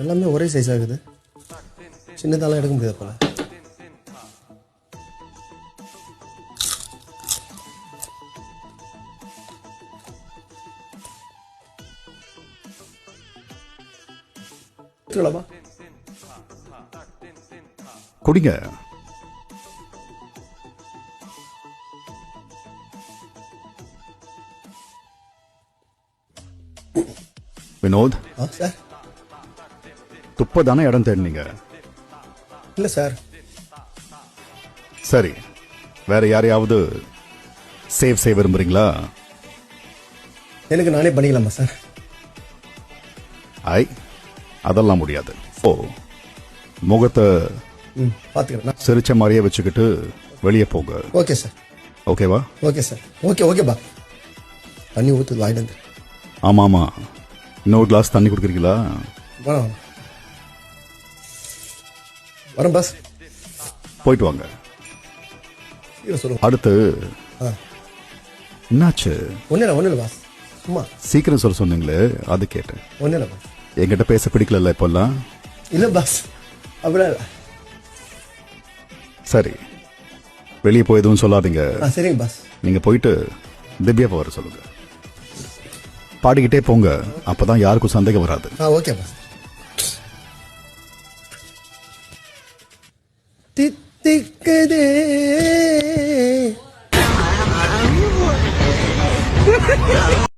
எல்லாமே ஒரே சைஸ் ஆகுது. சின்னதாலாம் எடுக்க முடியாது போல. குடிங்க. வினோத், சார் துப்பதானே இடம் தேடினீங்க? இல்லை சார். சரி, வேற யாரையாவது சேவ் செய்ய விரும்புறீங்களா? எனக்கு நானே பண்ணிக்கலாமா சார்? அதெல்லாம் முடியாது. ஓ, முகத்தை பார்த்துக்கிறேன். சிரிச்ச மாதிரியே வச்சுக்கிட்டு வெளியே போங்க. Okay sir. ஓகேவா? Okay sir. ஓகேப்பா. தண்ணி ஊற்று வாயிட்டு. ஆமாம் ஆமாம், இன்னொரு கிளாஸ் தண்ணி கொடுக்குறீங்களா? வரேன் பாஸ். போயிட்டு வாங்க. அடுத்து என்னாச்சு? ஒன்றும் இல்லை பாஸ், சும்மா. சீக்கிரம் சொல்ல சொன்னீங்களே, அது கேட்டேன். ஒன்றும் இல்லை பாஸ். என்கிட்ட பேச பிடிக்கல இப்பெல்லாம்? இல்லை பாஸ், அப்படிலாம் இல்லை. சரி, வெளியே போய் எதுவும் சொல்லாதீங்க. சரிங்க பாஸ். நீங்க போயிட்டு திவ்யாவை வர சொல்லுங்க. பாடிக்கிட்டே போங்க, அப்பதான் யாருக்கும் சந்தேகம் வராது. Okay pass. தித்திக்குதே